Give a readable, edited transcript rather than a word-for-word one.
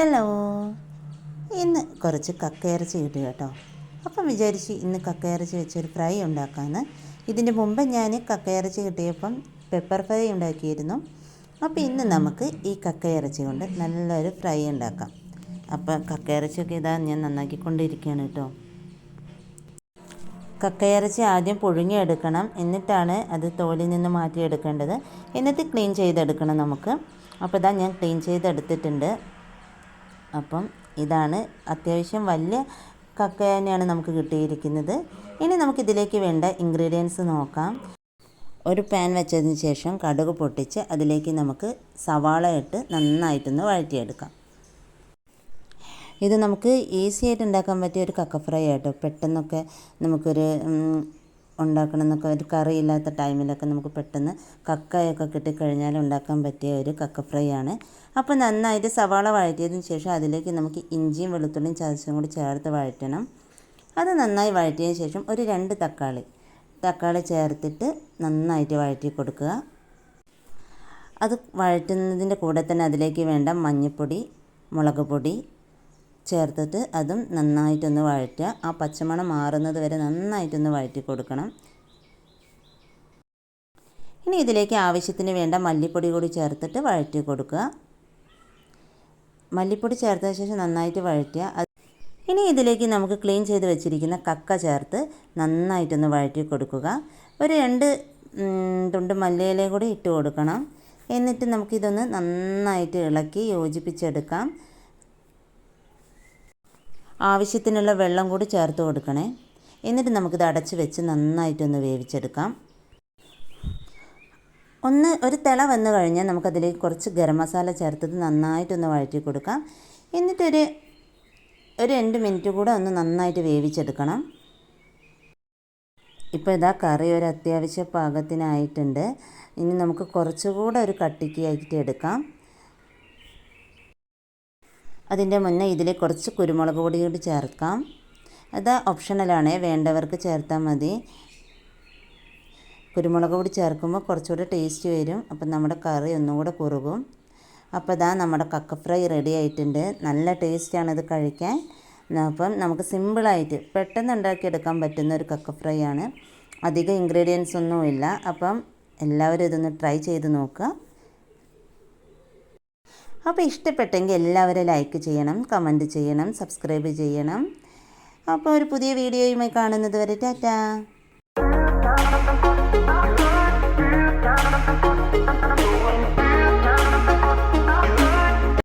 Hello, ഇന്ന് കുറച്ച് കക്കയിറച്ചി കിട്ടി കേട്ടോ. അപ്പം വിചാരിച്ച് ഇന്ന് കക്കയിറച്ചി വെച്ചൊരു ഫ്രൈ ഉണ്ടാക്കാമെന്ന്. ഇതിൻ്റെ മുമ്പ് ഞാൻ കക്കയിറച്ചി കിട്ടിയപ്പം പെപ്പർ ഫ്രൈ ഉണ്ടാക്കിയിരുന്നു. അപ്പോൾ ഇന്ന് നമുക്ക് ഈ കക്കയിറച്ചി കൊണ്ട് നല്ലൊരു ഫ്രൈ ഉണ്ടാക്കാം. അപ്പം കക്കയിറച്ചിയൊക്കെ ഇതാ ഞാൻ നന്നാക്കിക്കൊണ്ടിരിക്കുകയാണ് കേട്ടോ. കക്കയിറച്ചി ആദ്യം പുഴുങ്ങിയെടുക്കണം, എന്നിട്ടാണ് അത് തോലിൽ നിന്ന് മാറ്റിയെടുക്കേണ്ടത്. എന്നിട്ട് ക്ലീൻ ചെയ്തെടുക്കണം നമുക്ക്. അപ്പോൾ ഇതാ ഞാൻ ക്ലീൻ ചെയ്തെടുത്തിട്ടുണ്ട്. അപ്പം ഇതാണ് അത്യാവശ്യം വലിയ കക്ക തന്നെയാണ് നമുക്ക് കിട്ടിയിരിക്കുന്നത്. ഇനി നമുക്കിതിലേക്ക് വേണ്ട ഇൻഗ്രീഡിയൻസ് നോക്കാം. ഒരു പാൻ വെച്ചതിന് ശേഷം കടുക് പൊട്ടിച്ച് അതിലേക്ക് നമുക്ക് സവാള ഇട്ട് നന്നായിട്ടൊന്ന് വഴറ്റിയെടുക്കാം. ഇത് നമുക്ക് ഈസി ആയിട്ട് ഉണ്ടാക്കാൻ പറ്റിയ ഒരു കക്ക ഫ്രൈ ആട്ടോ. പെട്ടെന്നൊക്കെ നമുക്കൊരു ഉണ്ടാക്കണമെന്നൊക്കെ ഒരു കറിയില്ലാത്ത ടൈമിലൊക്കെ നമുക്ക് പെട്ടെന്ന് കക്കയൊക്കെ കിട്ടിക്കഴിഞ്ഞാൽ ഉണ്ടാക്കാൻ പറ്റിയ ഒരു കക്ക ഫ്രൈ ആണ്. അപ്പോൾ നന്നായിട്ട് സവാള വഴറ്റിയതിന് ശേഷം അതിലേക്ക് നമുക്ക് ഇഞ്ചിയും വെളുത്തുള്ളിയും ചതച്ചും കൂടി ചേർത്ത് വഴറ്റണം. അത് നന്നായി വഴറ്റിയതിന് ശേഷം ഒരു 2 തക്കാളി ചേർത്തിട്ട് നന്നായിട്ട് വഴറ്റി കൊടുക്കുക. അത് വഴറ്റുന്നതിൻ്റെ കൂടെ തന്നെ അതിലേക്ക് വേണ്ട മഞ്ഞൾപ്പൊടി, മുളക് പൊടി ചേർത്തിട്ട് അതും നന്നായിട്ടൊന്ന് വഴറ്റുക. ആ പച്ചമണം മാറുന്നത് വരെ നന്നായിട്ടൊന്ന് വഴറ്റി കൊടുക്കണം. ഇനി ഇതിലേക്ക് ആവശ്യത്തിന് വേണ്ട മല്ലിപ്പൊടി കൂടി ചേർത്തിട്ട് വഴറ്റി കൊടുക്കുക. മല്ലിപ്പൊടി ചേർത്തതിന് ശേഷം നന്നായിട്ട് വഴറ്റുക. ഇനി ഇതിലേക്ക് നമുക്ക് ക്ലീൻ ചെയ്ത് വെച്ചിരിക്കുന്ന കക്ക ചേർത്ത് നന്നായിട്ടൊന്ന് വഴറ്റി കൊടുക്കുക. ഒരു 2 തുണ്ട് മല്ലിയിലയും കൂടി ഇട്ട് കൊടുക്കണം. എന്നിട്ട് നമുക്കിതൊന്ന് നന്നായിട്ട് ഇളക്കി യോജിപ്പിച്ചെടുക്കാം. ആവശ്യത്തിനുള്ള വെള്ളം കൂടി ചേർത്ത് കൊടുക്കണേ. എന്നിട്ട് നമുക്കിത് അടച്ച് വെച്ച് നന്നായിട്ടൊന്ന് വേവിച്ചെടുക്കാം. ഒരു തിള വന്നു കഴിഞ്ഞാൽ നമുക്കതിലേക്ക് കുറച്ച് ഗരം മസാല ചേർത്തത് നന്നായിട്ടൊന്ന് വഴറ്റി കൊടുക്കാം. എന്നിട്ടൊരു 2 മിനിറ്റ് കൂടെ ഒന്ന് നന്നായിട്ട് വേവിച്ചെടുക്കണം. ഇപ്പോൾ ഇതാ കറി ഒരു അത്യാവശ്യ പാകത്തിനായിട്ടുണ്ട്. ഇനി നമുക്ക് കുറച്ചുകൂടെ ഒരു കട്ടിക്ക് ആയിട്ട് എടുക്കാം. അതിൻ്റെ മുന്നേ ഇതിൽ കുറച്ച് കുരുമുളക് പൊടി കൂടി ചേർക്കാം. അത് ഓപ്ഷണലാണ്, വേണ്ടവർക്ക് ചേർത്താൽ മതി. കുരുമുളക് പൊടി ചേർക്കുമ്പോൾ കുറച്ചുകൂടെ ടേസ്റ്റ് വരും. അപ്പം നമ്മുടെ കറി ഒന്നും കൂടെ കുറുകും. അപ്പോൾ ഇതാ നമ്മുടെ കക്ക ഫ്രൈ റെഡി ആയിട്ടുണ്ട്. നല്ല ടേസ്റ്റാണ് ഇത് കഴിക്കാൻ. അപ്പം നമുക്ക് സിമ്പിളായിട്ട് പെട്ടെന്ന് ഉണ്ടാക്കിയെടുക്കാൻ പറ്റുന്ന ഒരു കക്ക ഫ്രൈ ആണ്. അധികം ഇൻഗ്രീഡിയൻസ് ഒന്നുമില്ല. അപ്പം എല്ലാവരും ഇതൊന്ന് ട്രൈ ചെയ്ത് നോക്കുക. അപ്പോൾ ഇഷ്ടപ്പെട്ടെങ്കിൽ എല്ലാവരും ലൈക്ക് ചെയ്യണം, കമൻറ്റ് ചെയ്യണം, സബ്സ്ക്രൈബ് ചെയ്യണം. അപ്പോൾ ഒരു പുതിയ വീഡിയോയുമായി കാണുന്നത് വരെ ടാറ്റാ.